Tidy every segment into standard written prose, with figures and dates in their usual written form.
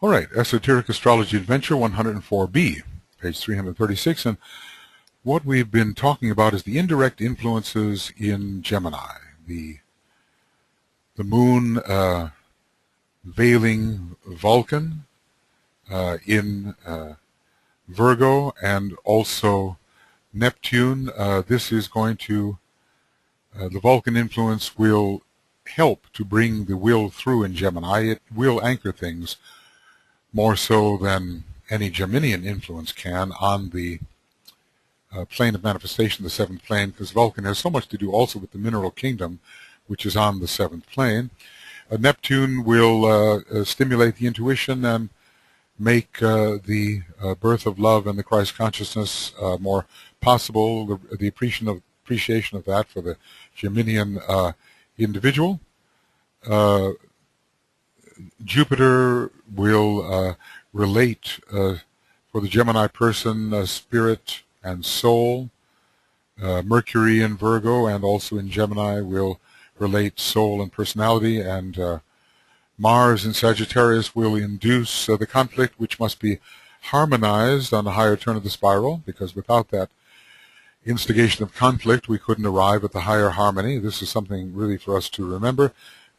All right, Esoteric Astrology Adventure 104B, page 336, and what we've been talking about is the indirect influences in Gemini, the moon veiling Vulcan in Virgo, and also Neptune. This is going to, the Vulcan influence will help to bring the will through in Gemini. It will anchor things more so than any Geminian influence can on the plane of manifestation, the seventh plane, because Vulcan has so much to do also with the mineral kingdom, which is on the seventh plane. Neptune will stimulate the intuition and make the birth of love and the Christ consciousness more possible, the appreciation of that for the Geminian individual. Jupiter will relate for the Gemini person spirit and soul. Mercury in Virgo and also in Gemini will relate soul and personality, and Mars in Sagittarius will induce the conflict, which must be harmonized on the higher turn of the spiral, because without that instigation of conflict we couldn't arrive at the higher harmony. This is something really for us to remember.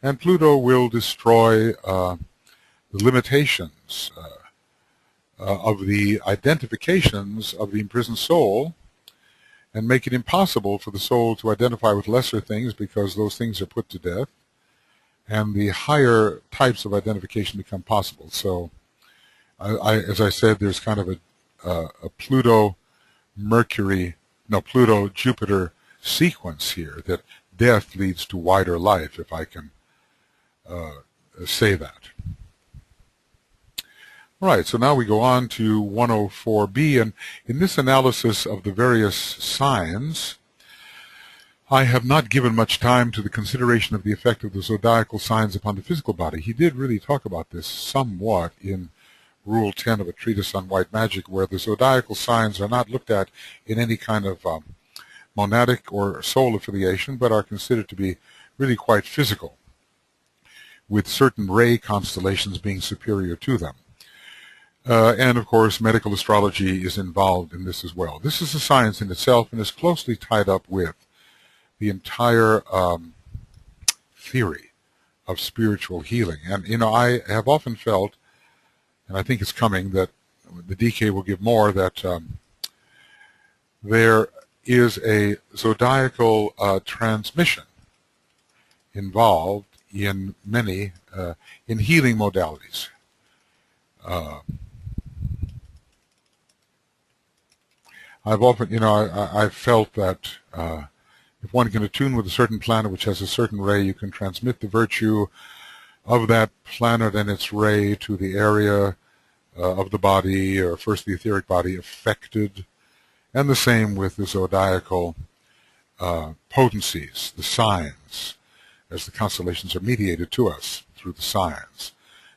And Pluto will destroy the limitations of the identifications of the imprisoned soul and make it impossible for the soul to identify with lesser things, because those things are put to death, and the higher types of identification become possible. So, as I said, there's kind of a Pluto-Jupiter sequence here, that death leads to wider life, if I can say that. All right, so now we go on to 104B, and in this analysis of the various signs, I have not given much time to the consideration of the effect of the zodiacal signs upon the physical body. He did really talk about this somewhat in Rule 10 of a treatise on white magic, where the zodiacal signs are not looked at in any kind of monadic or soul affiliation, but are considered to be really quite physical, with certain ray constellations being superior to them. And of course, medical astrology is involved in this as well. This is a science in itself and is closely tied up with the entire theory of spiritual healing. And, you know, I have often felt, and I think it's coming, that the DK will give more, that there is a zodiacal transmission involved in many in healing modalities. I've often, you know, I've felt that if one can attune with a certain planet which has a certain ray, you can transmit the virtue of that planet and its ray to the area of the body, or first the etheric body affected, and the same with the zodiacal potencies, the signs, as the constellations are mediated to us through the signs.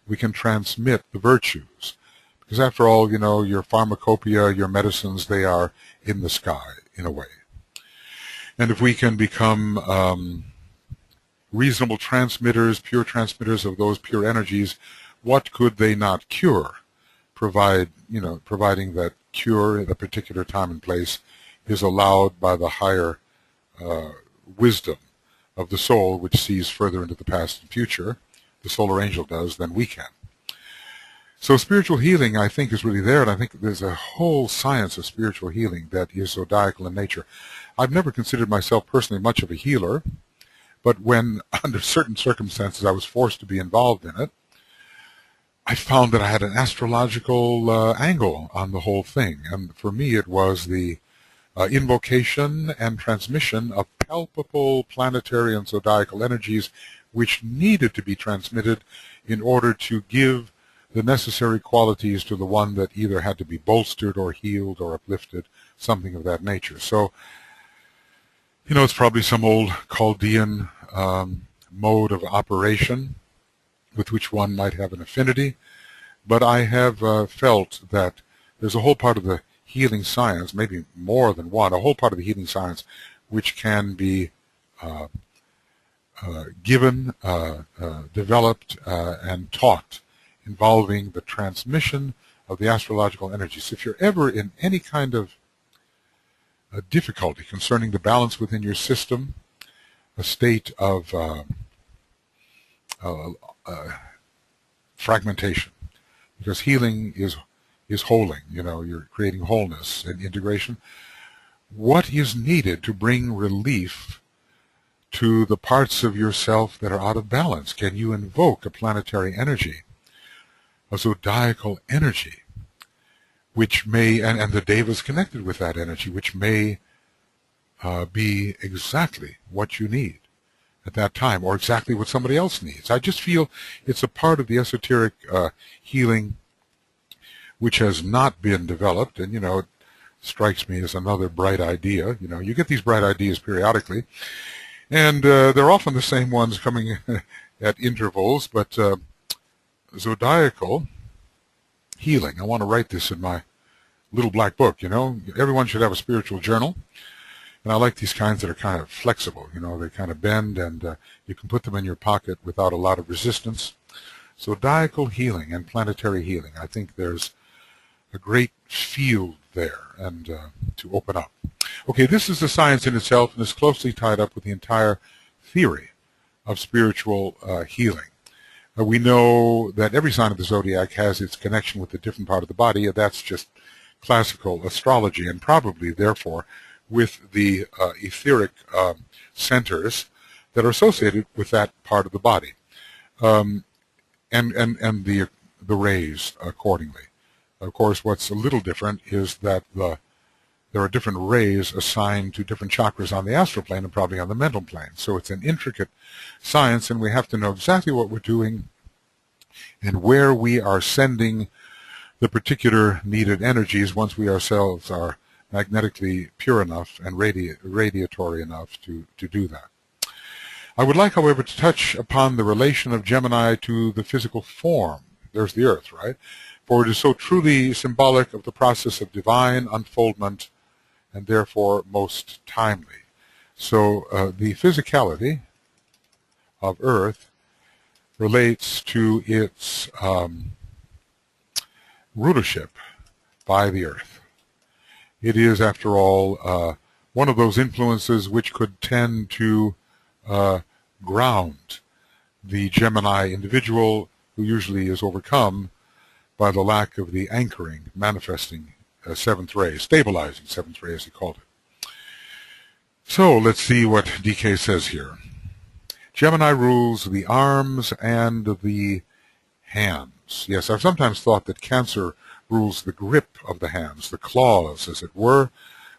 We can transmit the virtues, because after all, you know, your pharmacopoeia, your medicines, they are in the sky, in a way. And if we can become reasonable transmitters, pure transmitters of those pure energies, what could they not cure? Providing that cure at a particular time and place is allowed by the higher wisdom of the soul, which sees further into the past and future, the solar angel does, than we can. So spiritual healing, I think, is really there, and I think there's a whole science of spiritual healing that is zodiacal in nature. I've never considered myself personally much of a healer, but when, under certain circumstances, I was forced to be involved in it, I found that I had an astrological angle on the whole thing. And for me, it was the invocation and transmission of palpable planetary and zodiacal energies which needed to be transmitted in order to give the necessary qualities to the one that either had to be bolstered or healed or uplifted, something of that nature. So, you know, it's probably some old Chaldean mode of operation with which one might have an affinity, but I have felt that there's a whole part of the healing science, maybe more than one, a whole part of the healing science which can be given, developed, and taught involving the transmission of the astrological energies. If you're ever in any kind of difficulty concerning the balance within your system, a state of fragmentation, because healing is wholing, you're creating wholeness and integration. What is needed to bring relief to the parts of yourself that are out of balance? Can you invoke a planetary energy, a zodiacal energy, which may, and the devas connected with that energy, which may be exactly what you need at that time, or exactly what somebody else needs? I just feel it's a part of the esoteric healing which has not been developed, and it strikes me as another bright idea. You get these bright ideas periodically, and they're often the same ones coming at intervals, but zodiacal healing. I want to write this in my little black book. Everyone should have a spiritual journal, and I like these kinds that are kind of flexible. They kind of bend, and you can put them in your pocket without a lot of resistance. Zodiacal healing and planetary healing. I think there's a great field there, and to open up. Okay, this is the science in itself, and is closely tied up with the entire theory of spiritual healing. We know that every sign of the zodiac has its connection with a different part of the body, and that's just classical astrology, and probably, therefore, with the etheric centers that are associated with that part of the body, and the rays accordingly. Of course, what's a little different is that there are different rays assigned to different chakras on the astral plane and probably on the mental plane. So it's an intricate science, and we have to know exactly what we're doing and where we are sending the particular needed energies once we ourselves are magnetically pure enough and radiatory enough to do that. I would like, however, to touch upon the relation of Gemini to the physical form. There's the Earth, right? For it is so truly symbolic of the process of divine unfoldment, and therefore most timely. So the physicality of Earth relates to its rulership by the Earth. It is, after all, one of those influences which could tend to ground the Gemini individual, who usually is overcome by the lack of the anchoring, manifesting seventh ray, stabilizing seventh ray, as he called it. So let's see what DK says here. Gemini rules the arms and the hands. Yes, I've sometimes thought that Cancer rules the grip of the hands, the claws, as it were,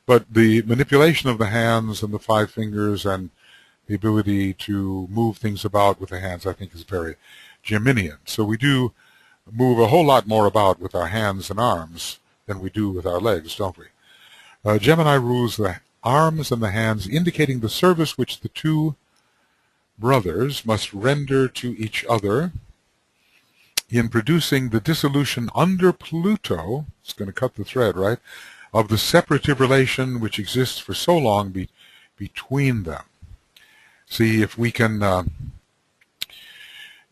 but the manipulation of the hands and the five fingers and the ability to move things about with the hands, I think, is very Geminian. So we do move a whole lot more about with our hands and arms than we do with our legs, don't we? Gemini rules the arms and the hands, indicating the service which the two brothers must render to each other in producing the dissolution under Pluto, it's going to cut the thread, right, of the separative relation which exists for so long between them. See, if we can,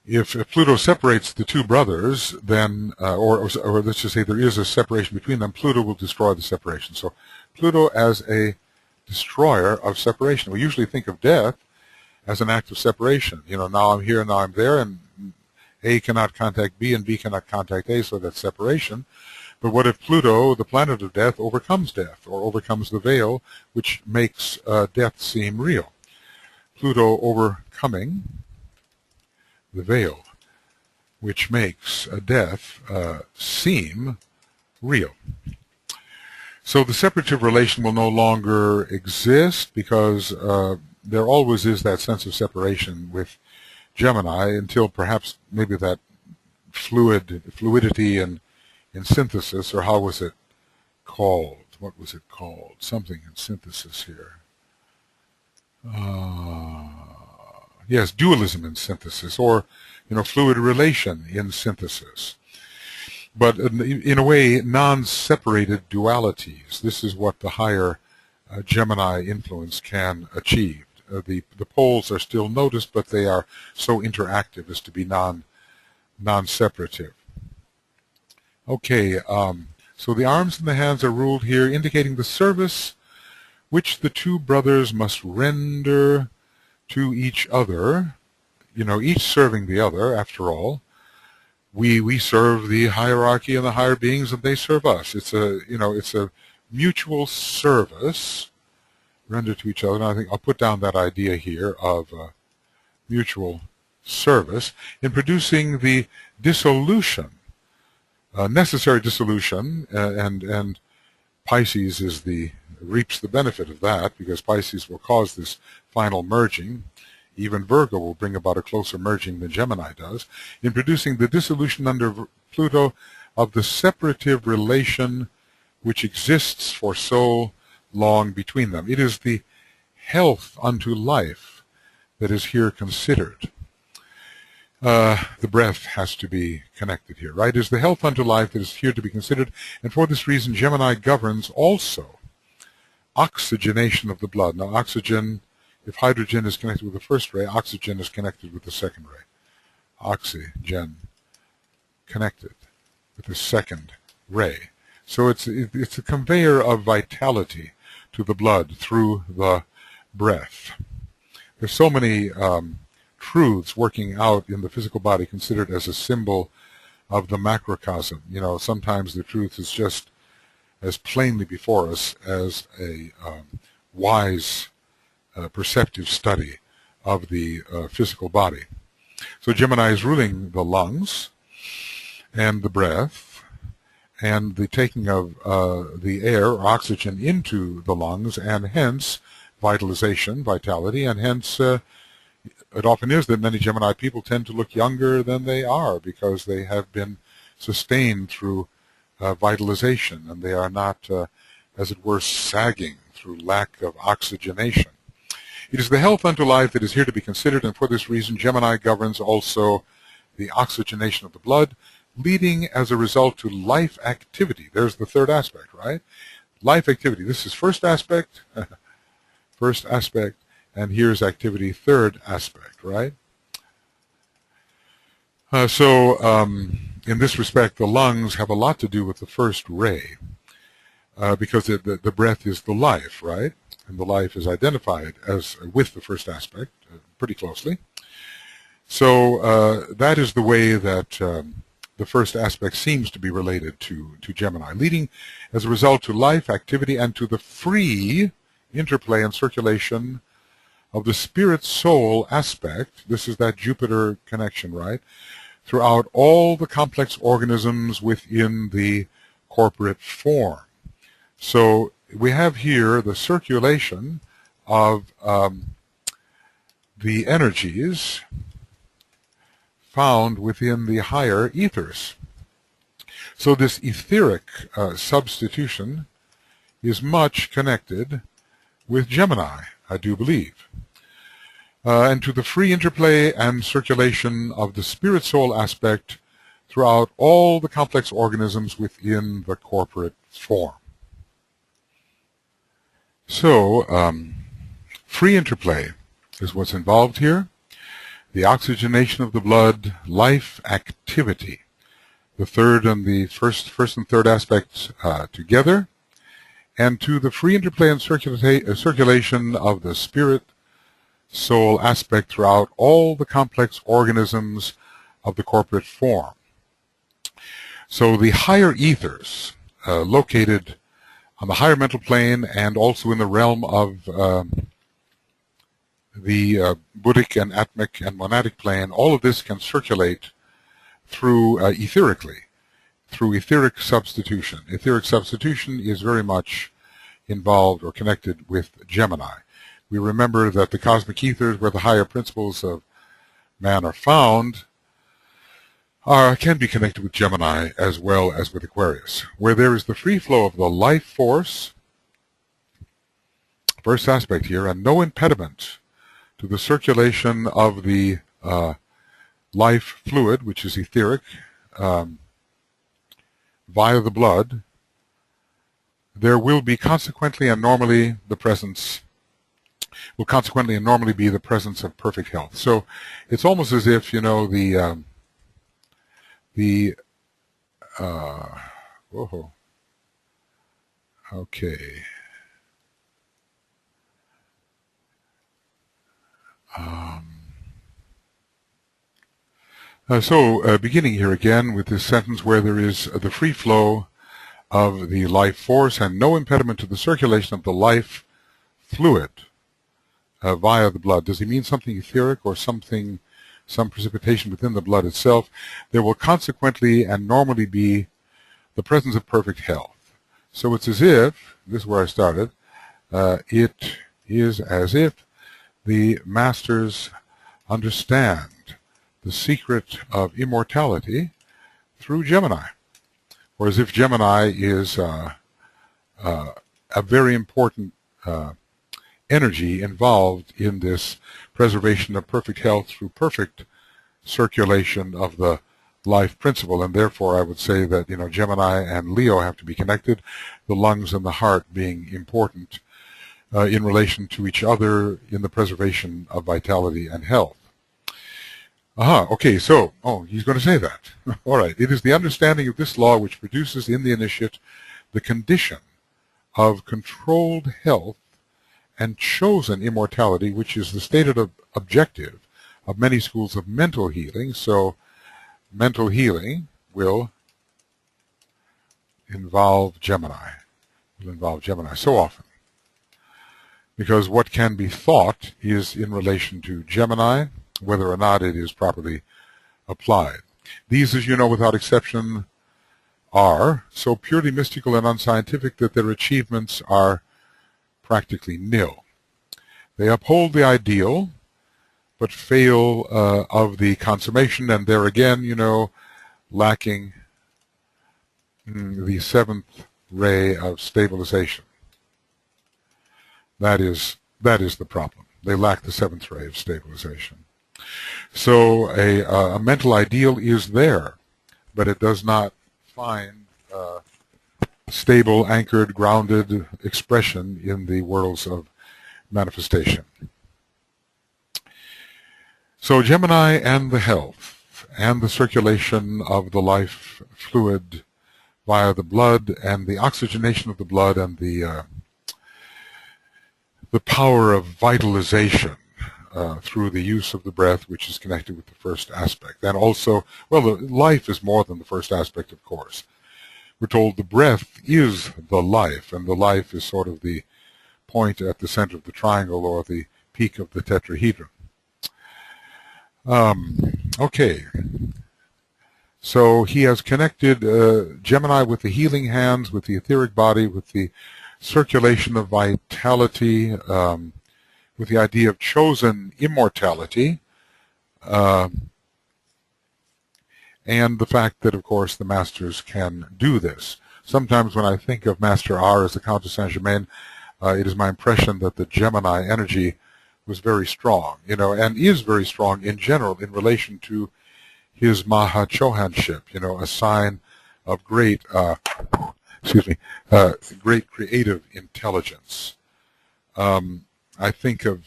if Pluto separates the two brothers, then, or let's just say there is a separation between them, Pluto will destroy the separation. So Pluto as a destroyer of separation. We usually think of death as an act of separation. Now I'm here, now I'm there, and A cannot contact B and B cannot contact A, so that's separation. But what if Pluto, the planet of death, overcomes death, or overcomes the veil, which makes death seem real? Pluto overcoming the veil, which makes death seem real. So the separative relation will no longer exist, because there always is that sense of separation with Gemini, until perhaps maybe that fluidity in synthesis, or how was it called? What was it called? Something in synthesis here. Yes, dualism in synthesis, or fluid relation in synthesis. But in a way, non-separated dualities. This is what the higher Gemini influence can achieve. The poles are still noticed, but they are so interactive as to be non-separative. Okay, so the arms and the hands are ruled here, indicating the service which the two brothers must render to each other, each serving the other, after all. We serve the hierarchy and the higher beings, and they serve us. It's a mutual service rendered to each other. And I think I'll put down that idea here of mutual service in producing the dissolution, necessary dissolution, and Pisces reaps the benefit of that, because Pisces will cause this final merging. Even Virgo will bring about a closer merging than Gemini does, in producing the dissolution under Pluto of the separative relation which exists for so long between them. It is the health unto life that is here considered. The breath has to be connected here, right? It is the health unto life that is here to be considered, and for this reason Gemini governs also oxygenation of the blood. Now, oxygen, if hydrogen is connected with the first ray, oxygen is connected with the second ray. Oxygen connected with the second ray. So it's a conveyor of vitality to the blood through the breath. There's so many truths working out in the physical body considered as a symbol of the macrocosm. Sometimes the truth is just as plainly before us as a wise, perceptive study of the physical body. So Gemini is ruling the lungs and the breath and the taking of the air or oxygen into the lungs, and hence vitalization, vitality, and hence it often is that many Gemini people tend to look younger than they are, because they have been sustained through vitalization, and they are not, as it were, sagging through lack of oxygenation. It is the health unto life that is here to be considered, and for this reason Gemini governs also the oxygenation of the blood, leading as a result to life activity. There's the third aspect, right? Life activity. This is first aspect, and here's activity, third aspect, right? In this respect, the lungs have a lot to do with the first ray, because the breath is the life, right? And the life is identified as with the first aspect pretty closely. So that is the way that the first aspect seems to be related to Gemini, leading as a result to life, activity, and to the free interplay and circulation of the spirit-soul aspect. This is that Jupiter connection, right? Throughout all the complex organisms within the corporate form. So we have here the circulation of the energies found within the higher ethers. So this etheric substitution is much connected with Gemini, I do believe. And to the free interplay and circulation of the spirit-soul aspect throughout all the complex organisms within the corporate form. So, free interplay is what's involved here. The oxygenation of the blood, life activity. The third and the first and third aspects together. And to the free interplay and circulation of the spirit-soul aspect throughout all the complex organisms of the corporate form. So the higher ethers, located on the higher mental plane and also in the realm of the Buddhic and Atmic and monadic plane, all of this can circulate through etherically, through etheric substitution. Etheric substitution is very much involved or connected with Gemini. We remember that the cosmic ethers, where the higher principles of man are found, can be connected with Gemini as well as with Aquarius, where there is the free flow of the life force, first aspect here, and no impediment to the circulation of the life fluid, which is etheric, via the blood. There will be consequently and normally the presence will consequently and normally be the presence of perfect health. So it's almost as if, the Whoa. Okay. Um, beginning here again with this sentence where there is the free flow of the life force and no impediment to the circulation of the life fluid via the blood. Does he mean something etheric or something, some precipitation within the blood itself? There will consequently and normally be the presence of perfect health. So it's as if, this is where I started, it is as if the masters understand the secret of immortality through Gemini, or as if Gemini is a very important energy involved in this preservation of perfect health through perfect circulation of the life principle. And therefore I would say that, Gemini and Leo have to be connected, the lungs and the heart being important in relation to each other in the preservation of vitality and health. Okay, so, he's going to say that. All right, it is the understanding of this law which produces in the initiate the condition of controlled health and chosen immortality, which is the stated objective of many schools of mental healing. So mental healing will involve Gemini. So often. Because what can be thought is in relation to Gemini, whether or not it is properly applied. These, as you know, without exception, are so purely mystical and unscientific that their achievements are practically nil. They uphold the ideal, but fail of the consummation, and there again, lacking the seventh ray of stabilization. That is the problem. They lack the seventh ray of stabilization. So a mental ideal is there, but it does not find stable, anchored, grounded expression in the worlds of manifestation. So Gemini and the health and the circulation of the life fluid via the blood and the oxygenation of the blood and the power of vitalization through the use of the breath, which is connected with the first aspect. And also, the life is more than the first aspect, of course. We're told the breath is the life, and the life is sort of the point at the center of the triangle or the peak of the tetrahedron. Okay. So he has connected Gemini with the healing hands, with the etheric body, with the circulation of vitality, with the idea of chosen immortality, and the fact that, of course, the masters can do this. Sometimes when I think of Master R as the Count of Saint-Germain, it is my impression that the Gemini energy was very strong, and is very strong in general in relation to his Mahachohanship, a sign of great, great creative intelligence. I think of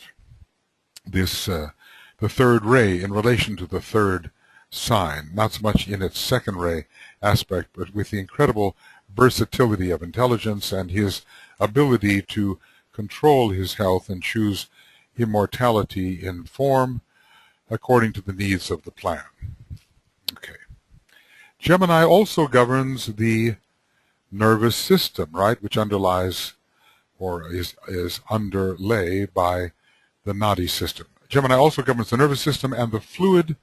this, the third ray in relation to the third sign, not so much in its second ray aspect, but with the incredible versatility of intelligence and his ability to control his health and choose immortality in form according to the needs of the plan. Okay. Gemini also governs the nervous system, right, which underlies or is underlay by the Nadi system. Gemini also governs the nervous system and the fluid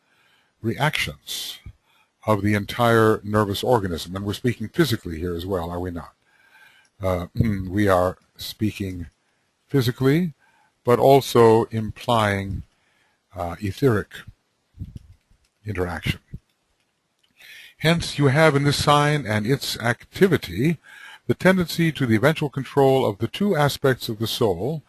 reactions of the entire nervous organism. And we're speaking physically here as well, are we not? We are speaking physically, but also implying etheric interaction. Hence, you have in this sign and its activity the tendency to the eventual control of the two aspects of the soul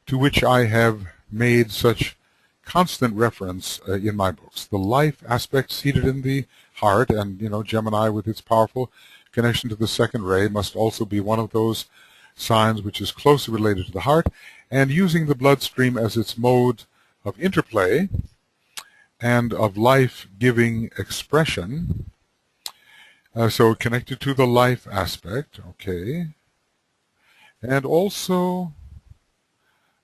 to which I have made such constant reference in my books. The life aspect seated in the heart, and Gemini with its powerful connection to the second ray must also be one of those signs which is closely related to the heart, and using the bloodstream as its mode of interplay and of life-giving expression, So connected to the life aspect, okay, and also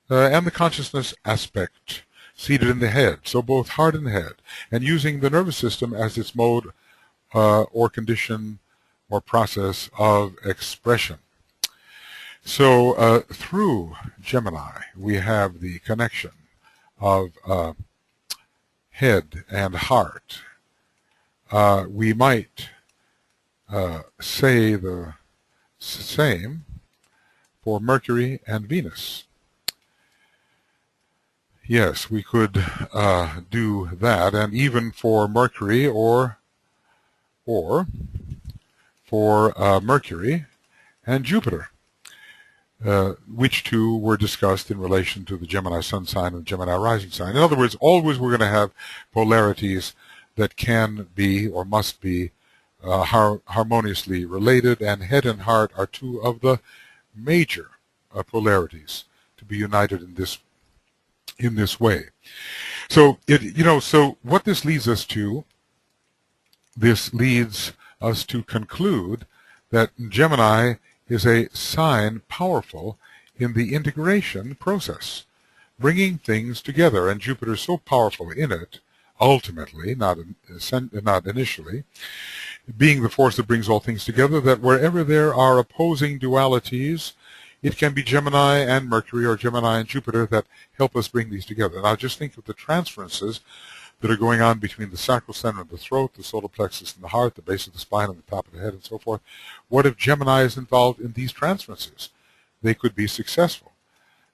and the consciousness aspect seated in the head, so both heart and head, and using the nervous system as its mode or condition or process of expression. So through Gemini, we have the connection of head and heart. We might say the same for Mercury and Venus. Yes, we could do that, and even for Mercury or for Mercury and Jupiter, which two were discussed in relation to the Gemini sun sign and Gemini rising sign. In other words, always we're going to have polarities that can be or must be harmoniously related, and head and heart are two of the major polarities to be united in this way. So so what this leads us to, conclude that Gemini is a sign powerful in the integration process, bringing things together, and Jupiter is so powerful in it, ultimately, not initially, being the force that brings all things together, that wherever there are opposing dualities, it can be Gemini and Mercury or Gemini and Jupiter that help us bring these together. Now just think of the transferences that are going on between the sacral center of the throat, the solar plexus and the heart, the base of the spine and the top of the head, and so forth. What if Gemini is involved in these transferences? They could be successful.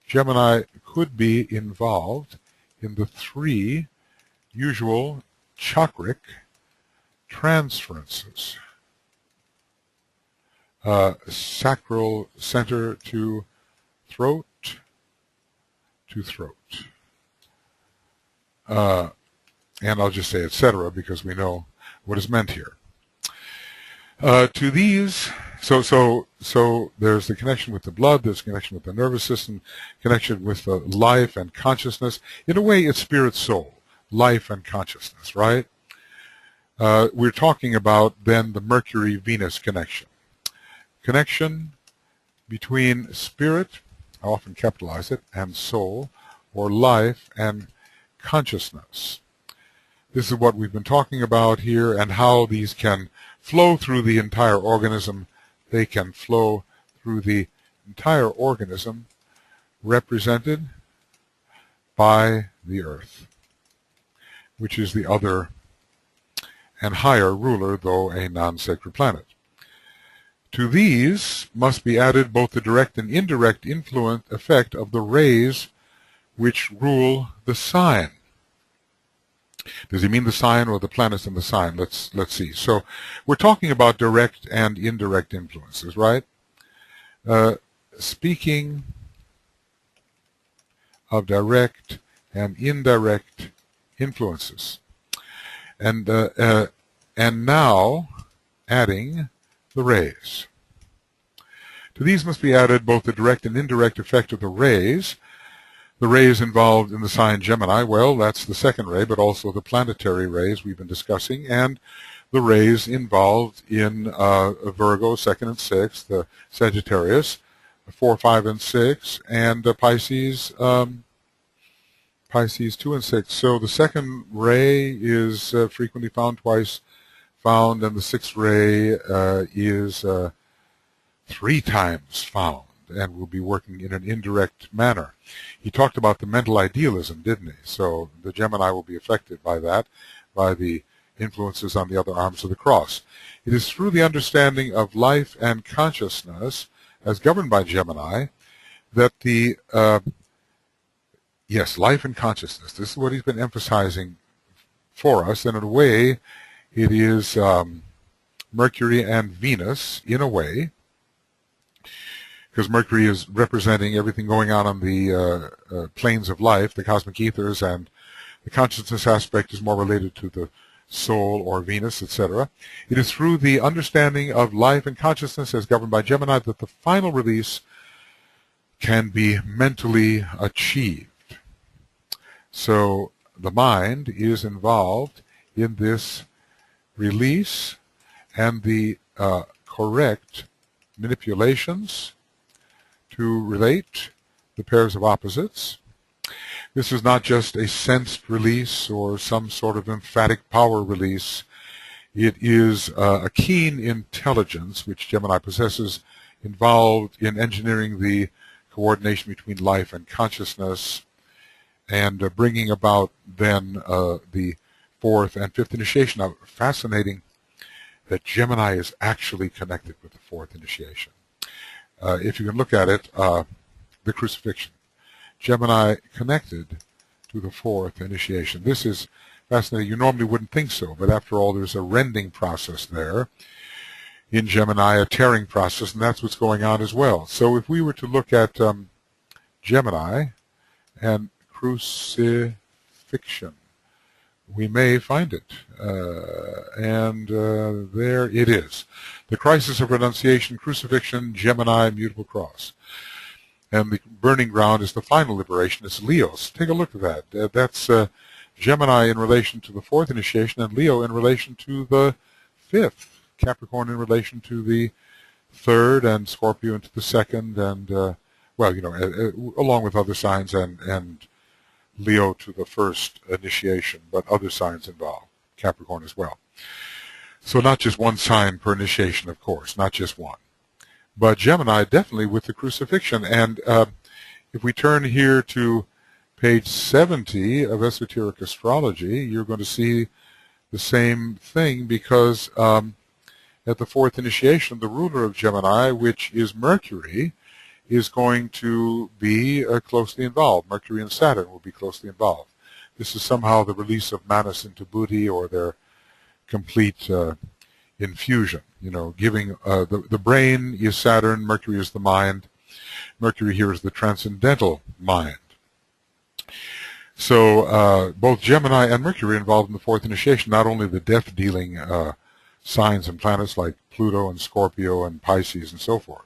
Gemini could be involved in the three usual chakric transferences. Sacral center to throat to throat. And I'll just say etc. because we know what is meant here. To these, so there's the connection with the blood, there's connection with the nervous system, connection with the life and consciousness. In a way, it's spirit soul, life and consciousness, right? We're talking about then the Mercury-Venus connection. Connection between spirit, I often capitalize it, and soul, or life and consciousness. This is what we've been talking about here, and how these can flow through the entire organism. They can flow through the entire organism, represented by the Earth, which is the other and higher ruler, though a non-sacred planet. To these must be added both the direct and indirect influence effect of the rays which rule the sign. Does he mean the sign or the planets in the sign? Let's see. So we're talking about direct and indirect influences, right? Speaking of direct and indirect influences, and now adding the rays. To these must be added both the direct and indirect effect of the rays. The rays involved in the sign Gemini, well, that's the second ray, but also the planetary rays we've been discussing, and the rays involved in Virgo, 2nd and 6th, Sagittarius, 4, 5, and 6, and Pisces, Pisces 2 and 6. So the second ray is frequently found, twice found, and the sixth ray is 3 times found, and will be working in an indirect manner. He talked about the mental idealism, didn't he? So the Gemini will be affected by that, by the influences on the other arms of the cross. It is through the understanding of life and consciousness, as governed by Gemini, that the, yes, life and consciousness, this is what he's been emphasizing for us, and in a way, it is Mercury and Venus, in a way, because Mercury is representing everything going on the planes of life, the cosmic ethers, and the consciousness aspect is more related to the soul or Venus, etc. It is through the understanding of life and consciousness as governed by Gemini that the final release can be mentally achieved. So the mind is involved in this release, and the correct manipulations to relate the pairs of opposites. This is not just a sensed release or some sort of emphatic power release. It is a keen intelligence which Gemini possesses, involved in engineering the coordination between life and consciousness, and bringing about then the fourth and fifth initiation. Now, fascinating that Gemini is actually connected with the fourth initiation. If you can look at it, the crucifixion. Gemini connected to the fourth initiation. This is fascinating. You normally wouldn't think so, but after all, there's a rending process there in Gemini, a tearing process, and that's what's going on as well. So if we were to look at Gemini and crucifixion, we may find it. There it is. The crisis of renunciation, crucifixion, Gemini, mutable cross. And the burning ground is the final liberation. It's Leo's. Take a look at that. That's Gemini in relation to the fourth initiation, and Leo in relation to the fifth. Capricorn in relation to the third, and Scorpio into the second, and, well, you know, along with other signs, and Leo to the first initiation, but other signs involved, Capricorn as well. So not just one sign per initiation, of course, not just one. But Gemini definitely with the crucifixion. And if we turn here to page 70 of Esoteric Astrology, you're going to see the same thing, because at the fourth initiation, the ruler of Gemini, which is Mercury, is going to be closely involved. Mercury and Saturn will be closely involved. This is somehow the release of Manas into Buddhi, or their complete infusion. You know, giving the brain is Saturn, Mercury is the mind. Mercury here is the transcendental mind. So both Gemini and Mercury are involved in the fourth initiation, not only the death-dealing signs and planets like Pluto and Scorpio and Pisces and so forth,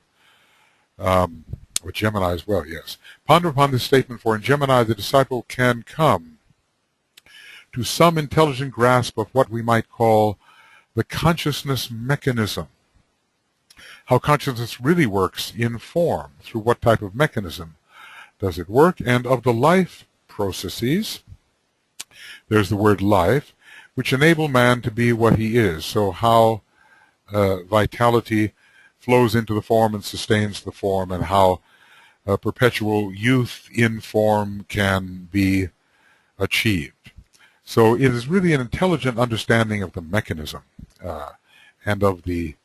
with Gemini as well, yes. Ponder upon this statement, for in Gemini the disciple can come to some intelligent grasp of what we might call the consciousness mechanism. How consciousness really works in form, through what type of mechanism does it work, and of the life processes, there's the word life, which enable man to be what he is. So how vitality flows into the form and sustains the form, and how perpetual youth in form can be achieved. So it is really an intelligent understanding of the mechanism and of the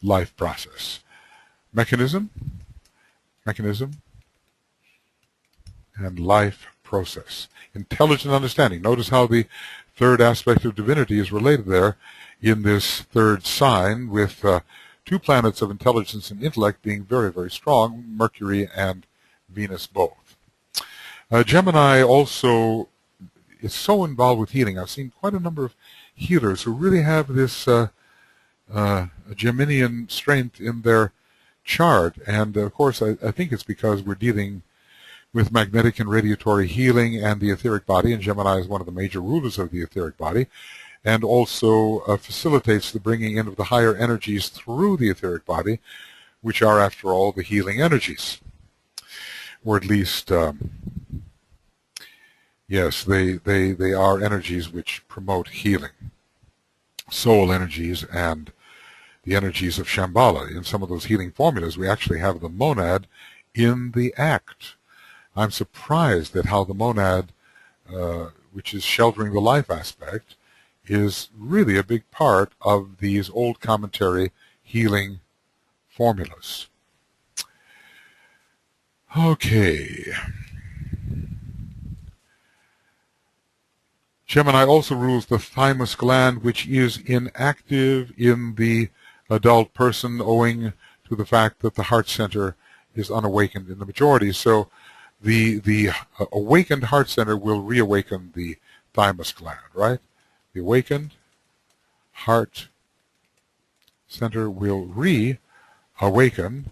life process. Mechanism, and life process. Intelligent understanding. Notice how the third aspect of divinity is related there in this third sign, with two planets of intelligence and intellect being very, very strong, Mercury and Venus both. Gemini also is so involved with healing. I've seen quite a number of healers who really have this Geminian strength in their chart, and of course I think it's because we're dealing with magnetic and radiatory healing and the etheric body, and Gemini is one of the major rulers of the etheric body, and also facilitates the bringing in of the higher energies through the etheric body, which are, after all, the healing energies, or at least yes, they are energies which promote healing. Soul energies and the energies of Shambhala. In some of those healing formulas, we actually have the monad in the act. I'm surprised at how the monad, which is sheltering the life aspect, is really a big part of these old commentary healing formulas. Okay. Gemini also rules the thymus gland, which is inactive in the adult person, owing to the fact that the heart center is unawakened in the majority. So the awakened heart center will reawaken the thymus gland, right? The awakened heart center will reawaken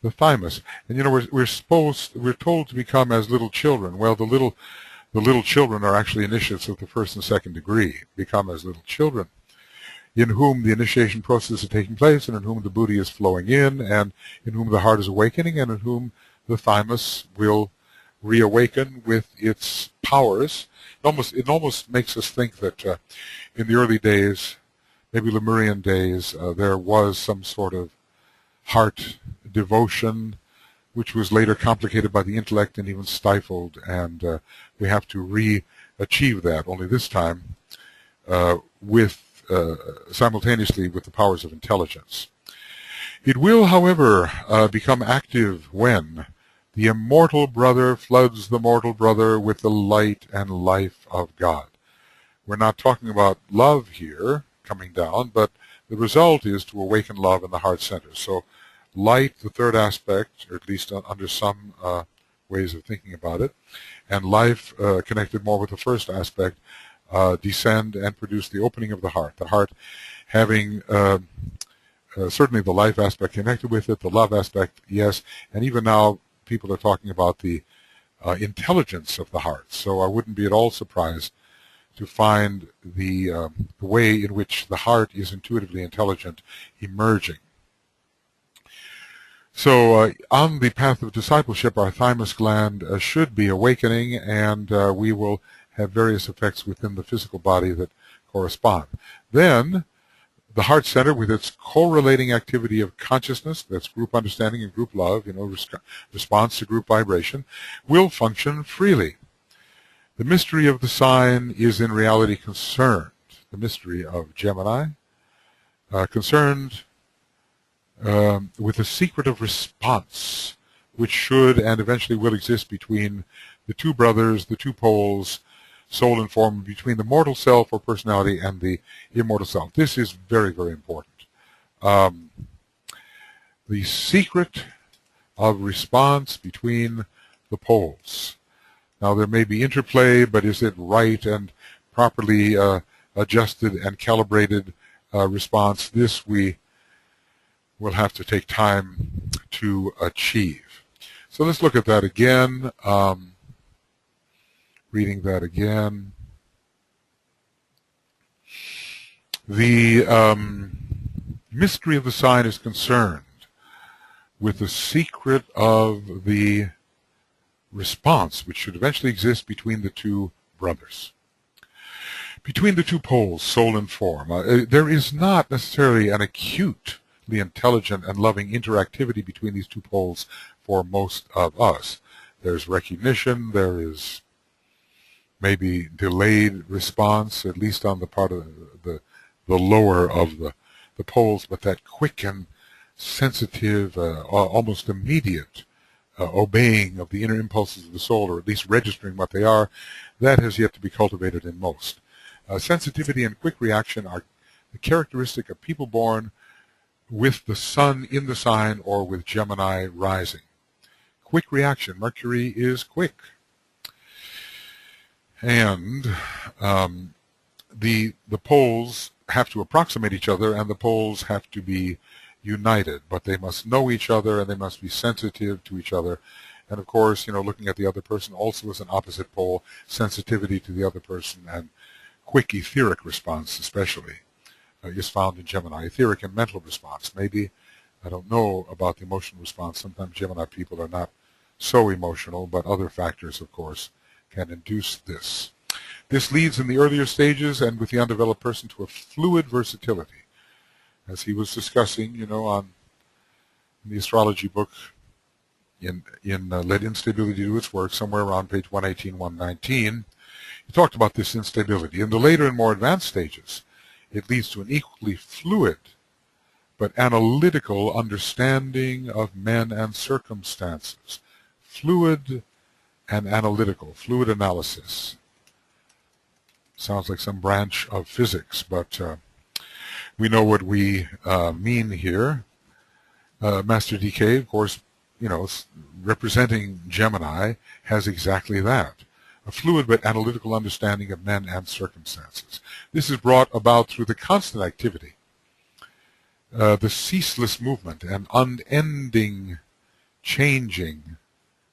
the thymus. And you know, we're told to become as little children. Well, the little children are actually initiates of the first and second degree, become as little children. in whom the initiation process is taking place, and in whom the buddhi is flowing in, and in whom the heart is awakening, and in whom the thymus will reawaken with its powers. It almost makes us think that in the early days, maybe Lemurian days, there was some sort of heart devotion, which was later complicated by the intellect and even stifled, and we have to re-achieve that, only this time simultaneously with the powers of intelligence. It will, however, become active when the immortal brother floods the mortal brother with the light and life of God. We're not talking about love here coming down, but the result is to awaken love in the heart center. So light, the third aspect, or at least under some ways of thinking about it, and life connected more with the first aspect, descend and produce the opening of the heart. The heart having certainly the life aspect connected with it, the love aspect, yes, and even now people are talking about the intelligence of the heart. So I wouldn't be at all surprised to find the way in which the heart is intuitively intelligent emerging. So on the path of discipleship, our thymus gland should be awakening, and we will have various effects within the physical body that correspond. Then the heart center, with its correlating activity of consciousness, that's group understanding and group love, response to group vibration, will function freely. The mystery of the sign is in reality concerned, the mystery of Gemini, concerned with the secret of response, which should and eventually will exist between the two brothers, the two poles, soul and form, between the mortal self or personality and the immortal self. This is very, very important. The secret of response between the poles. Now, there may be interplay, but is it right and properly adjusted and calibrated response? This we will have to take time to achieve. So let's look at that again. Reading that again. The mystery of the sign is concerned with the secret of the response, which should eventually exist between the two brothers. Between the two poles, soul and form, there is not necessarily an acutely intelligent and loving interactivity between these two poles for most of us. There's recognition, there is maybe delayed response, at least on the part of the lower of the poles, but that quick and sensitive, almost immediate obeying of the inner impulses of the soul, or at least registering what they are, that has yet to be cultivated in most. Sensitivity and quick reaction are the characteristic of people born with the sun in the sign or with Gemini rising. Quick reaction. Mercury is quick. And the poles have to approximate each other, and the poles have to be united, but they must know each other and they must be sensitive to each other. And of course, looking at the other person also as an opposite pole, sensitivity to the other person and quick etheric response especially is found in Gemini. Etheric and mental response. Maybe, I don't know about the emotional response. Sometimes Gemini people are not so emotional, but other factors, of course, can induce this. This leads in the earlier stages and with the undeveloped person to a fluid versatility. As he was discussing, in the astrology book, in Let Instability Do Its Work, somewhere around page 118, 119, he talked about this instability. In the later and more advanced stages, it leads to an equally fluid but analytical understanding of men and circumstances. Fluid and analytical, fluid analysis. Sounds like some branch of physics, but we know what we mean here. Master DK, of course, representing Gemini, has exactly that. A fluid but analytical understanding of men and circumstances. This is brought about through the constant activity, the ceaseless movement and unending changing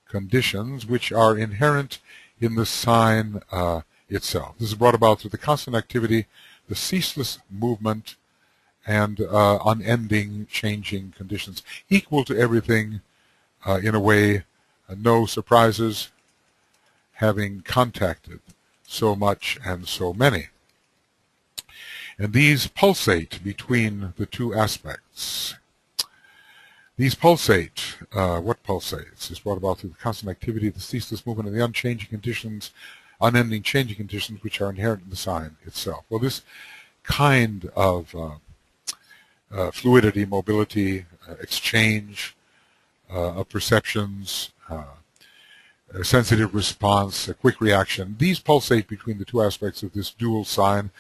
conditions which are inherent in the sign itself. This is brought about through the constant activity, the ceaseless movement and unending changing conditions, equal to everything in a way, no surprises, having contacted so much and so many. And these pulsate between the two aspects. These pulsate. What pulsates is brought about through the constant activity, the ceaseless movement, and the unchanging conditions, unending changing conditions which are inherent in the sign itself. Well, this kind of fluidity, mobility, exchange of perceptions, a sensitive response, a quick reaction, these pulsate between the two aspects of this dual sign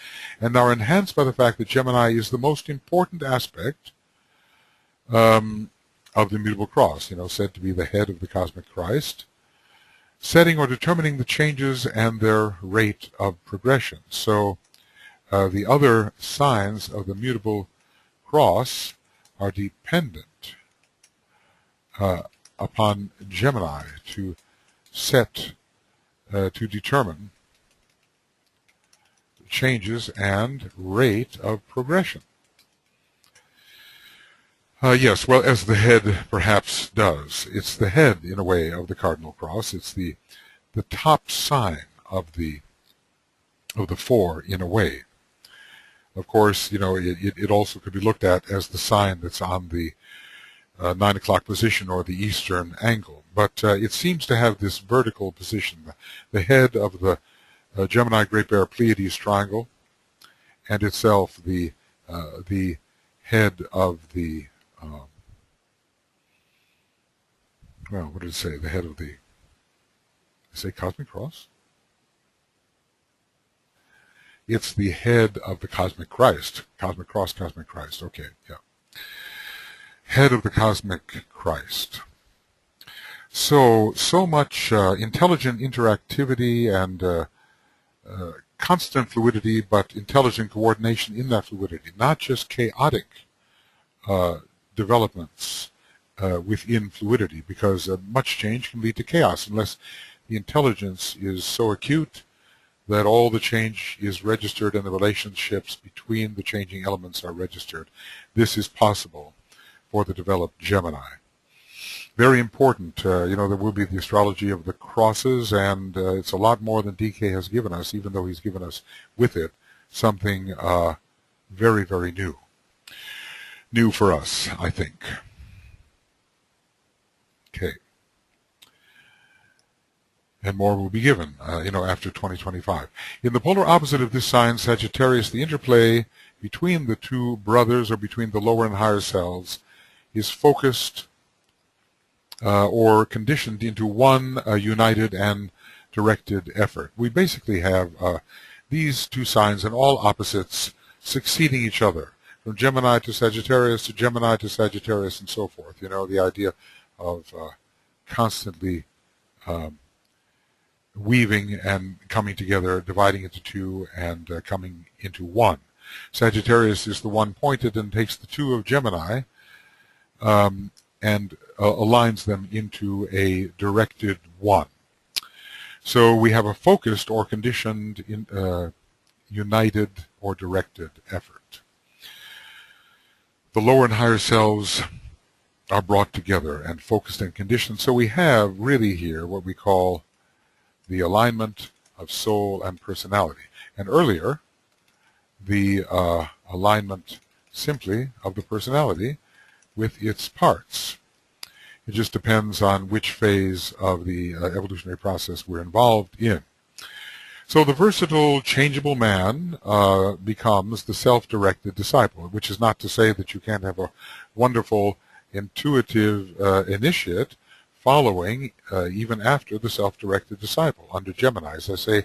and are enhanced by the fact that Gemini is the most important aspect of the immutable cross, said to be the head of the cosmic Christ, setting or determining the changes and their rate of progression. So the other signs of the mutable cross are dependent upon Gemini to set, to determine changes and rate of progression. Yes, well, as the head perhaps does. It's the head, in a way, of the cardinal cross. It's the top sign of the four, in a way. Of course, it also could be looked at as the sign that's on the 9 o'clock position or the eastern angle. But it seems to have this vertical position, the head of the Gemini Great Bear Pleiades triangle, and itself the head of the well, what did it say? The head of the, did it say cosmic cross? It's the head of the cosmic Christ. Cosmic cross, cosmic Christ. Okay, yeah. Head of the cosmic Christ. So much intelligent interactivity and constant fluidity, but intelligent coordination in that fluidity, not just chaotic developments within fluidity, because much change can lead to chaos unless the intelligence is so acute that all the change is registered and the relationships between the changing elements are registered. This is possible for the developed Gemini. Very important, there will be the astrology of the crosses, and it's a lot more than DK has given us, even though he's given us with it something very, very new. New for us, I think. Okay. And more will be given, after 2025. In the polar opposite of this sign, Sagittarius, the interplay between the two brothers or between the lower and higher selves is focused or conditioned into one united and directed effort. We basically have these two signs and all opposites succeeding each other, from Gemini to Sagittarius to Gemini to Sagittarius and so forth. The idea of constantly weaving and coming together, dividing into two and coming into one. Sagittarius is the one pointed and takes the two of Gemini and aligns them into a directed one. So we have a focused or conditioned, united or directed effort. The lower and higher selves are brought together and focused and conditioned. So we have really here what we call the alignment of soul and personality. And earlier, the alignment simply of the personality with its parts. It just depends on which phase of the evolutionary process we're involved in. So the versatile, changeable man becomes the self-directed disciple, which is not to say that you can't have a wonderful, intuitive initiate following even after the self-directed disciple. Under Gemini, as I say,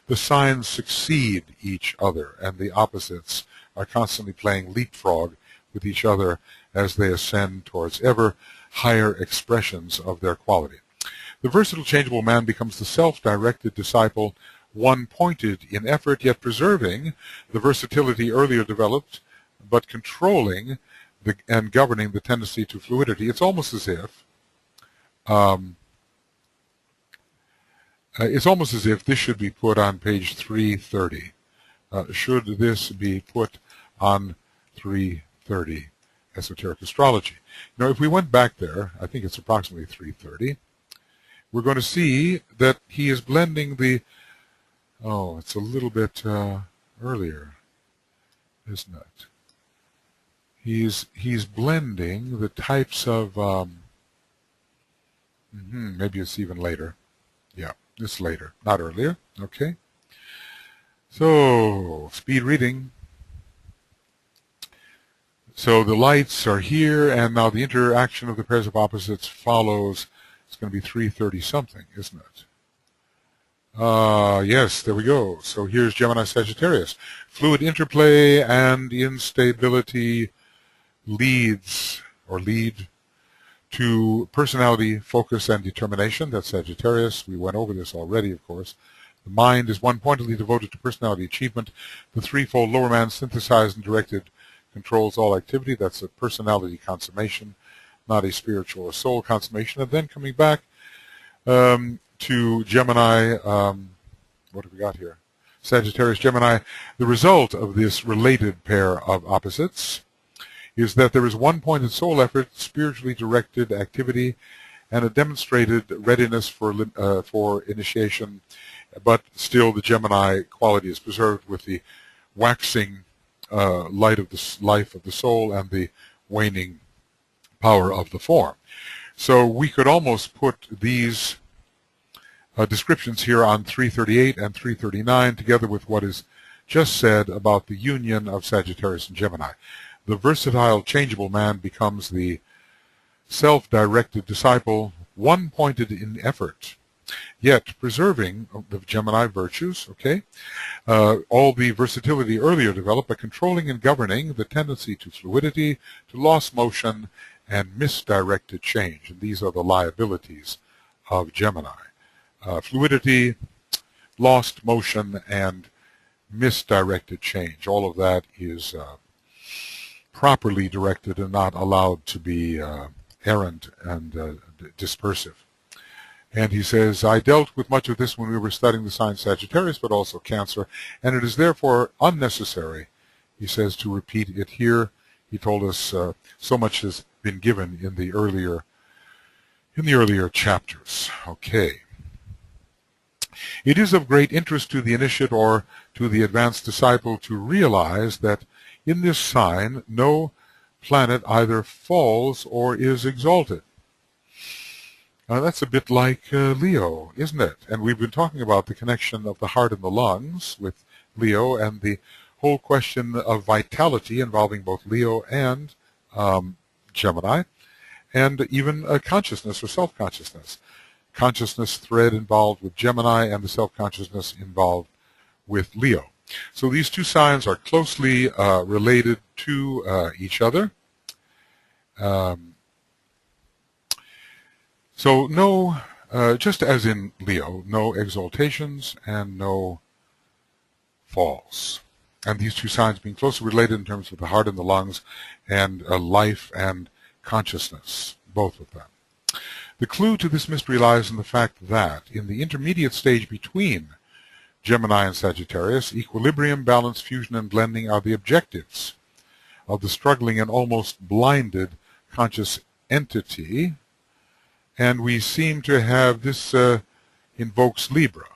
the signs succeed each other, and the opposites are constantly playing leapfrog with each other as they ascend towards ever higher expressions of their quality. The versatile, changeable man becomes the self-directed disciple, one pointed in effort, yet preserving the versatility earlier developed, but controlling and governing the tendency to fluidity. It's almost as if this should be put on page 330. Should this be put on 3:30 Esoteric Astrology. Now, if we went back there, I think it's approximately 3:30, we're going to see that he is blending the, oh, it's a little bit earlier, isn't it? He's blending the types of, maybe it's even later. Yeah, it's later, not earlier. Okay. So, speed reading. So the lights are here, and now the interaction of the pairs of opposites follows. It's going to be 3:30 something, isn't it? Yes, there we go. So here's Gemini Sagittarius. Fluid interplay and instability lead to personality, focus, and determination. That's Sagittarius. We went over this already, of course. The mind is one-pointedly devoted to personality achievement. The threefold lower man, synthesized and directed, controls all activity. That's a personality consummation, not a spiritual or soul consummation. And then coming back to Gemini, what have we got here? Sagittarius, Gemini. The result of this related pair of opposites is that there is one-pointed soul effort, spiritually directed activity, and a demonstrated readiness for initiation, but still the Gemini quality is preserved with the waxing light of the life of the soul and the waning power of the form. So we could almost put these descriptions here on 3:38 and 3:39 together with what is just said about the union of Sagittarius and Gemini. The versatile, changeable man becomes the self-directed disciple, one-pointed in effort, yet preserving the Gemini virtues, okay? All the versatility earlier developed, but controlling and governing the tendency to fluidity, to lost motion, and misdirected change. And these are the liabilities of Gemini. Fluidity, lost motion, and misdirected change. All of that is properly directed and not allowed to be errant and dispersive. And he says, I dealt with much of this when we were studying the sign Sagittarius, but also Cancer, and it is therefore unnecessary, he says, to repeat it here. He told us so much has been given in the earlier chapters. Okay. It is of great interest to the initiate or to the advanced disciple to realize that in this sign no planet either falls or is exalted. That's a bit like Leo, isn't it? And we've been talking about the connection of the heart and the lungs with Leo and the whole question of vitality involving both Leo and Gemini, and even consciousness or self-consciousness. Consciousness thread involved with Gemini and the self-consciousness involved with Leo. So these two signs are closely related to each other. So no, just as in Leo, no exaltations and no falls. And these two signs being closely related in terms of the heart and the lungs and life and consciousness, both of them. The clue to this mystery lies in the fact that in the intermediate stage between Gemini and Sagittarius, equilibrium, balance, fusion, and blending are the objectives of the struggling and almost blinded conscious entity. And we seem to have this invokes Libra.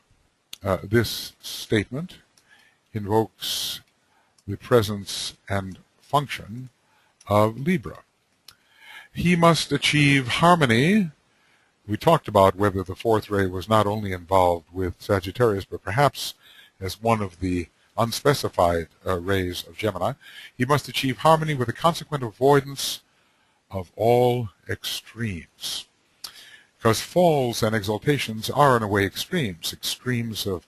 This statement invokes the presence and function of Libra. He must achieve harmony. We talked about whether the fourth ray was not only involved with Sagittarius, but perhaps as one of the unspecified rays of Gemini. He must achieve harmony with a consequent avoidance of all extremes. Because falls and exaltations are in a way extremes, extremes of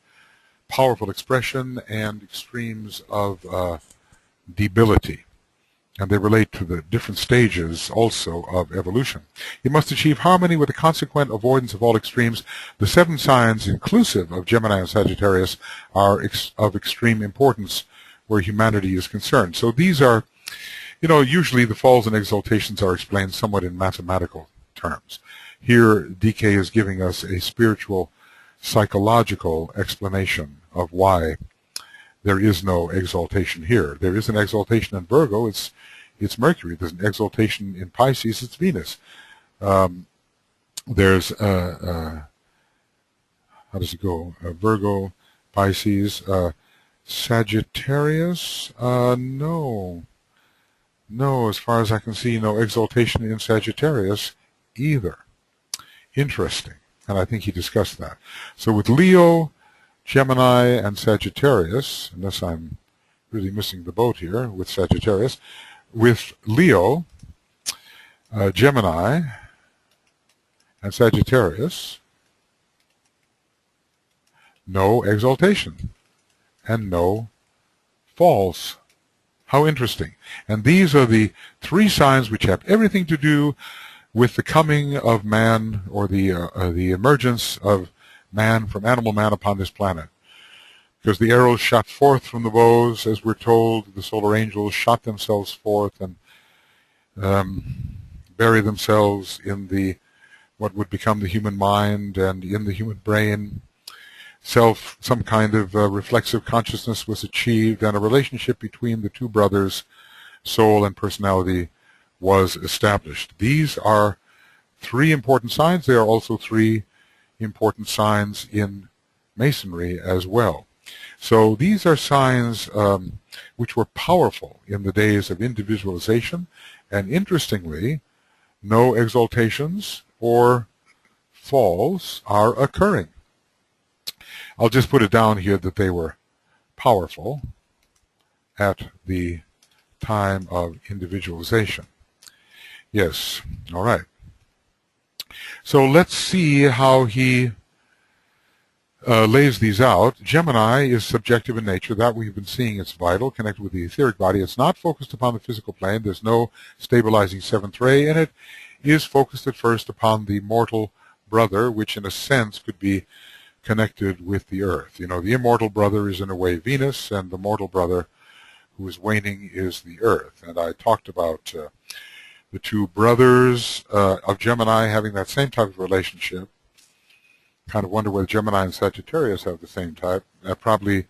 powerful expression and extremes of debility. And they relate to the different stages also of evolution. He must achieve harmony with a consequent avoidance of all extremes. The seven signs, inclusive of Gemini and Sagittarius, are of extreme importance where humanity is concerned. So these are, usually the falls and exaltations are explained somewhat in mathematical terms. Here, DK is giving us a spiritual, psychological explanation of why there is no exaltation here. There is an exaltation in Virgo. It's Mercury. There's an exaltation in Pisces. It's Venus. There's how does it go? Virgo, Pisces, Sagittarius. No, as far as I can see, no exaltation in Sagittarius either. Interesting, and I think he discussed that. So with Leo, Gemini, and Sagittarius, unless I'm really missing the boat here with Sagittarius, with Leo, Gemini, and Sagittarius, no exaltation and no falls. How interesting. And these are the three signs which have everything to do with the coming of man, or the emergence of man from animal man upon this planet. Because the arrows shot forth from the bows, as we're told, the solar angels shot themselves forth and bury themselves in the what would become the human mind and in the human brain. Some kind of reflexive consciousness was achieved, and a relationship between the two brothers, soul and personality, was established. These are three important signs. They are also three important signs in Masonry as well. So these are signs which were powerful in the days of individualization, and interestingly, no exaltations or falls are occurring. I'll just put it down here that they were powerful at the time of individualization. Yes, all right. So let's see how he lays these out. Gemini is subjective in nature. That we've been seeing. It's vital, connected with the etheric body. It's not focused upon the physical plane. There's no stabilizing seventh ray in it. Is focused at first upon the mortal brother, which in a sense could be connected with the earth. You know, the immortal brother is in a way Venus, and the mortal brother who is waning is the earth. And I talked about the two brothers of Gemini having that same type of relationship. Kind of wonder whether Gemini and Sagittarius have the same type. Probably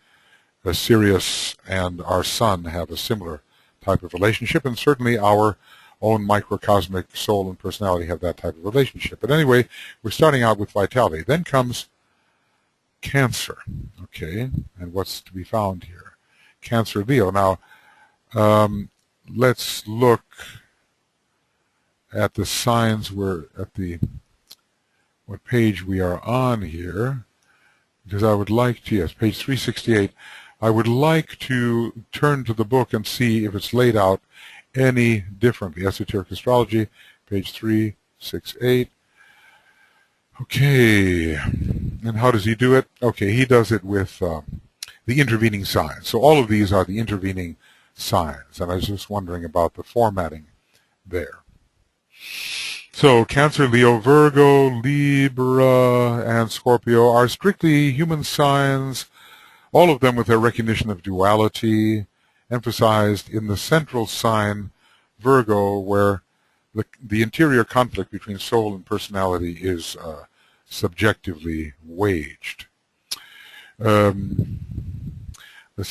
Sirius and our sun have a similar type of relationship, and certainly our own microcosmic soul and personality have that type of relationship. But anyway, we're starting out with vitality. Then comes Cancer. Okay, and what's to be found here? Cancer, Leo. Now, let's look at the signs. We're at the what page we are on here, because I would like to, yes, page 368, I would like to turn to the book and see if it's laid out any differently. Esoteric Astrology, page 368. Okay, and how does he do it? Okay, he does it with the intervening signs. So all of these are the intervening signs, and I was just wondering about the formatting there. So Cancer, Leo, Virgo, Libra, and Scorpio are strictly human signs, all of them with their recognition of duality, emphasized in the central sign, Virgo, where the interior conflict between soul and personality is subjectively waged. Let's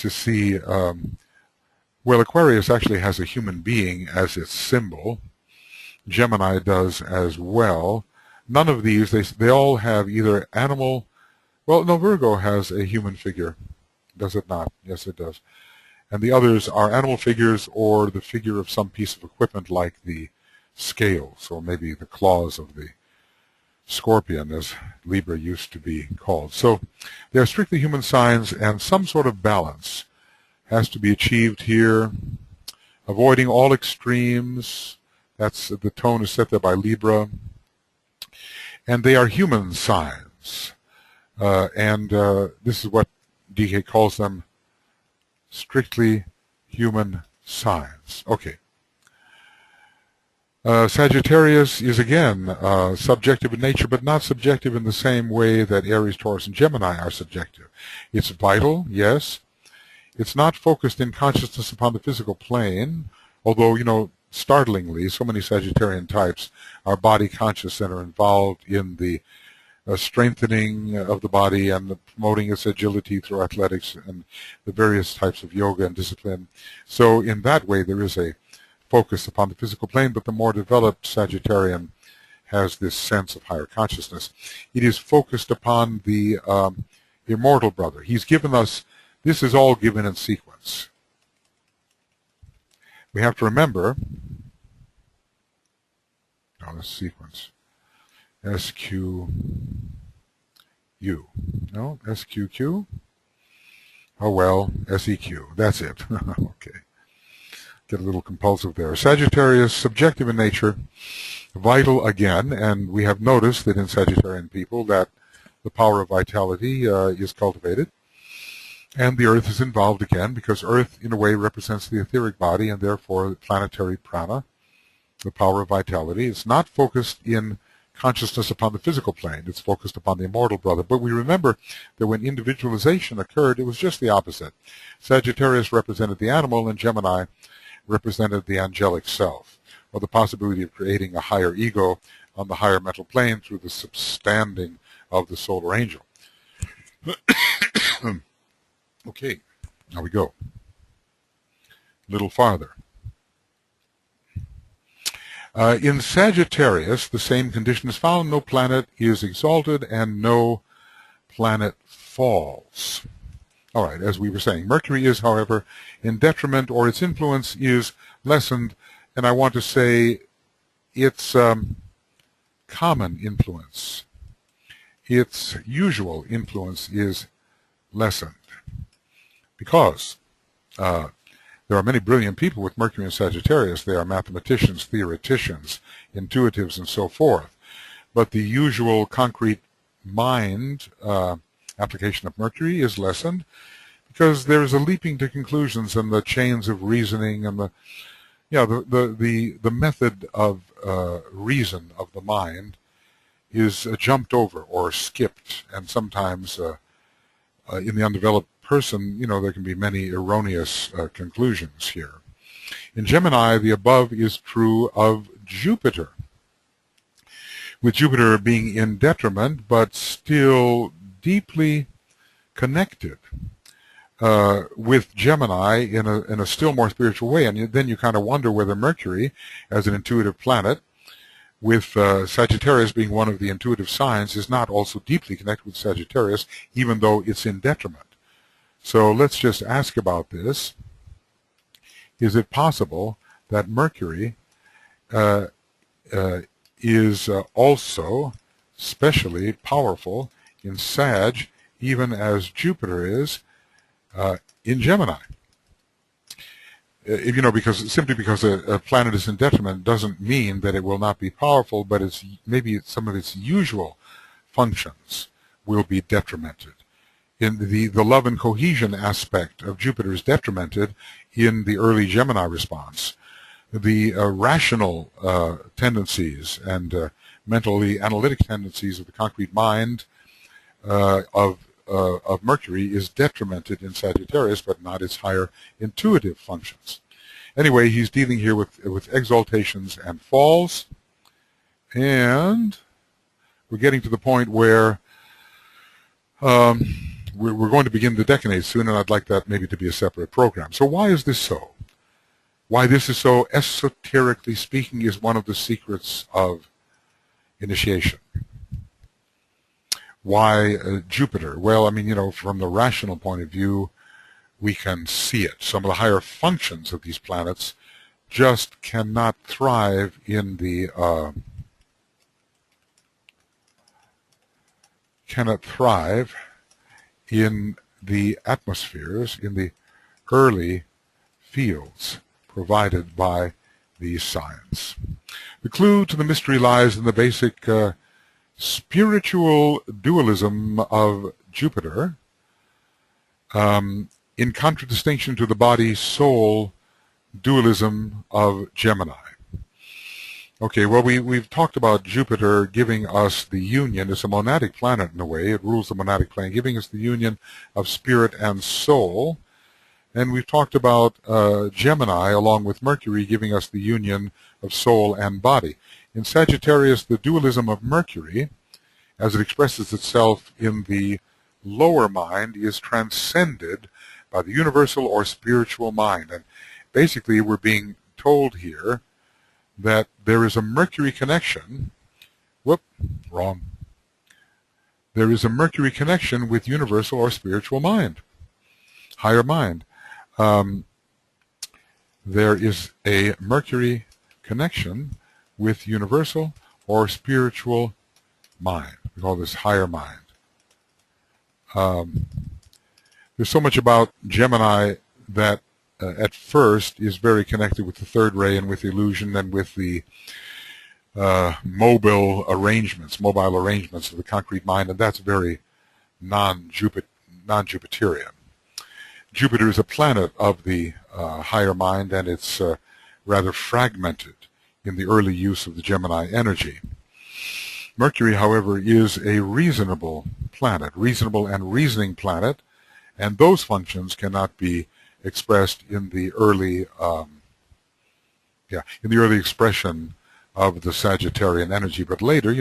just see. Well, Aquarius actually has a human being as its symbol. Gemini does as well. None of these, they all have either animal, well, no, Virgo has a human figure. Does it not? Yes, it does. And the others are animal figures or the figure of some piece of equipment like the scales, or maybe the claws of the scorpion, as Libra used to be called. So they're strictly human signs, and some sort of balance has to be achieved here, avoiding all extremes. That's the tone is set there by Libra. And they are human signs. This is what DK calls them, strictly human signs. Okay. Sagittarius is again subjective in nature, but not subjective in the same way that Aries, Taurus, and Gemini are subjective. It's vital, yes. It's not focused in consciousness upon the physical plane, although, you know, startlingly, so many Sagittarian types are body conscious and are involved in the strengthening of the body and promoting its agility through athletics and the various types of yoga and discipline. So in that way, there is a focus upon the physical plane, but the more developed Sagittarian has this sense of higher consciousness. It is focused upon the immortal brother. He's given us, this is all given in sequence. We have to remember, no, this sequence, SQU. No, SQQ? Oh well, SEQ. That's it. Okay. Get a little compulsive there. Sagittarius, subjective in nature, vital again, and we have noticed that in Sagittarian people that the power of vitality is cultivated. And the earth is involved again because earth, in a way, represents the etheric body and therefore the planetary prana, the power of vitality. It's not focused in consciousness upon the physical plane. It's focused upon the immortal brother. But we remember that when individualization occurred, it was just the opposite. Sagittarius represented the animal and Gemini represented the angelic self, or the possibility of creating a higher ego on the higher mental plane through the substanding of the solar angel. Okay, now we go a little farther. In Sagittarius, the same condition is found. No planet is exalted and no planet falls. All right, as we were saying, Mercury is, however, in detriment, or its influence is lessened, and I want to say its common influence, its usual influence is lessened. Because there are many brilliant people with Mercury in Sagittarius. They are mathematicians, theoreticians, intuitives, and so forth. But the usual concrete mind application of Mercury is lessened because there is a leaping to conclusions and the chains of reasoning and the method of reason of the mind is jumped over or skipped, and sometimes in the undeveloped person, there can be many erroneous conclusions here. In Gemini, the above is true of Jupiter, with Jupiter being in detriment, but still deeply connected with Gemini in a still more spiritual way. And then you kind of wonder whether Mercury, as an intuitive planet, with Sagittarius being one of the intuitive signs, is not also deeply connected with Sagittarius, even though it's in detriment. So let's just ask about this. Is it possible that Mercury is also specially powerful in Sag, even as Jupiter is in Gemini? Simply because a planet is in detriment doesn't mean that it will not be powerful, but maybe some of its usual functions will be detrimented. In the love and cohesion aspect of Jupiter is detrimented in the early Gemini response. The rational tendencies and mentally analytic tendencies of the concrete mind of Mercury is detrimented in Sagittarius, but not its higher intuitive functions. Anyway, he's dealing here with exaltations and falls, and we're getting to the point where we're going to begin the decade soon, and I'd like that maybe to be a separate program. So why is this so? Why this is so, esoterically speaking, is one of the secrets of initiation. Why Jupiter? Well, from the rational point of view, we can see it. Some of the higher functions of these planets just cannot thrive in the atmospheres, in the early fields provided by these signs. The clue to the mystery lies in the basic spiritual dualism of Jupiter, in contradistinction to the body-soul dualism of Gemini. Okay, well, we've talked about Jupiter giving us the union. It's a monadic planet in a way. It rules the monadic plane, giving us the union of spirit and soul. And we've talked about Gemini, along with Mercury, giving us the union of soul and body. In Sagittarius, the dualism of Mercury as it expresses itself in the lower mind, is transcended by the universal or spiritual mind. And basically, we're being told here that there is a Mercury connection. Whoop, wrong. There is a Mercury connection with universal or spiritual mind, higher mind. There is a Mercury connection with universal or spiritual mind. We call this higher mind. There's so much about Gemini that at first is very connected with the third ray and with illusion and with the mobile arrangements of the concrete mind, and that's very non-Jupiterian. Jupiter is a planet of the higher mind, and it's rather fragmented in the early use of the Gemini energy. Mercury, however, is a reasonable planet, reasonable and reasoning planet, and those functions cannot be expressed in the early, expression of the Sagittarian energy. But later,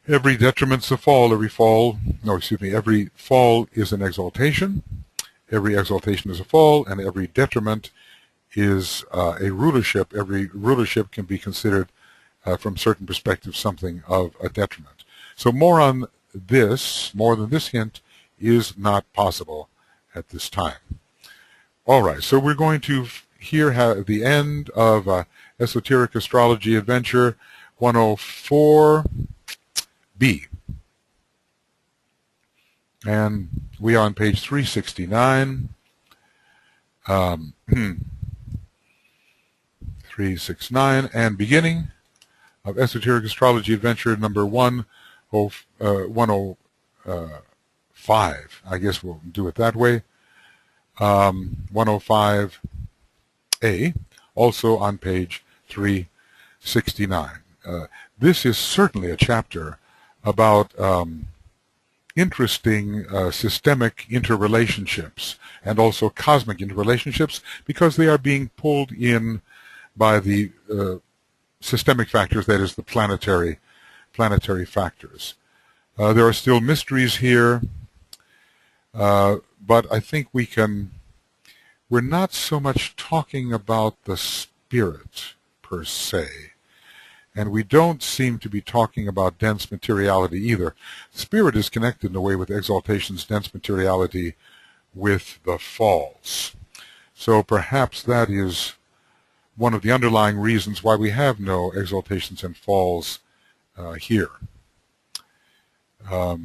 every detriment's a fall. Every fall is an exaltation. Every exaltation is a fall, and every detriment is a rulership. Every rulership can be considered, from certain perspectives, something of a detriment. So more than this hint is not possible at this time. All right, so we're going to here have the end of Esoteric Astrology Adventure 104B. And we are on page 369. 369, and beginning of Esoteric Astrology Adventure number 105. I guess we'll do it that way. 105A, also on page 369. This is certainly a chapter about interesting systemic interrelationships and also cosmic interrelationships, because they are being pulled in by the systemic factors, that is, the planetary factors. There are still mysteries here, but I think we're not so much talking about the spirit per se, and we don't seem to be talking about dense materiality either. Spirit is connected in a way with exaltations, dense materiality with the falls. So perhaps that is one of the underlying reasons why we have no exaltations and falls here. The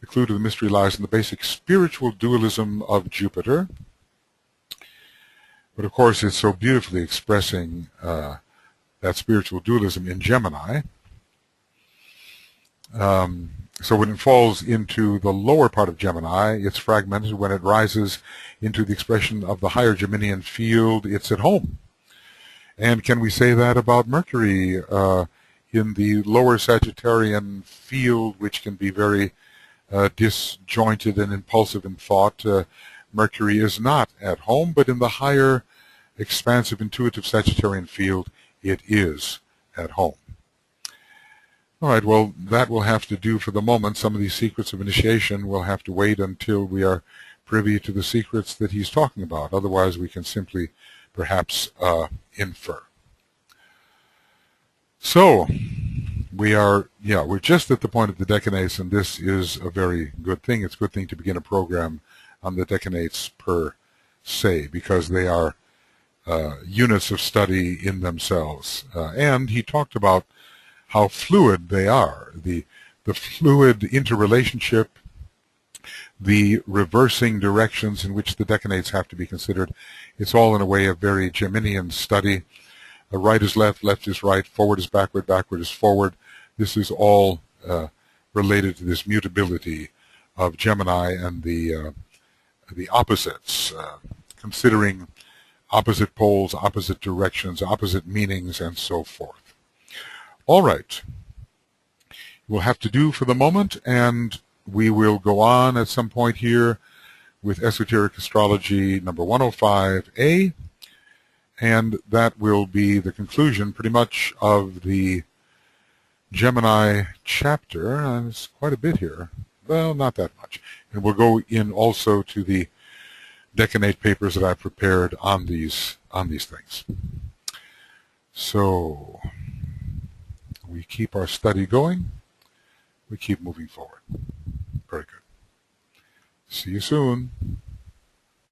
clue to the mystery lies in the basic spiritual dualism of Jupiter. But of course, it's so beautifully expressing that spiritual dualism in Gemini. So when it falls into the lower part of Gemini, it's fragmented. When it rises into the expression of the higher Geminian field, it's at home. And can we say that about Mercury in the lower Sagittarian field, which can be very disjointed and impulsive in thought? Mercury is not at home, but in the higher, expansive, intuitive Sagittarian field, it is at home. All right, well, that will have to do for the moment. Some of these secrets of initiation will have to wait until we are privy to the secrets that he's talking about. Otherwise, we can simply, perhaps, infer. So, we're just at the point of the decanates, and this is a very good thing. It's a good thing to begin a program on the decanates per se, because they are units of study in themselves. And he talked about how fluid they are, the fluid interrelationship, the reversing directions in which the decanates have to be considered. It's all in a way a very Geminian study. Right is left, left is right, forward is backward, backward is forward. This is all related to this mutability of Gemini and the opposites, considering opposite poles, opposite directions, opposite meanings, and so forth. All right. We'll have to do for the moment, and we will go on at some point here with Esoteric Astrology number 105A, and that will be the conclusion pretty much of the Gemini chapter, and it's quite a bit here. Well, not that much. And we'll go in also to the decanate papers that I've prepared on these things. So we keep our study going. We keep moving forward. Very good. See you soon.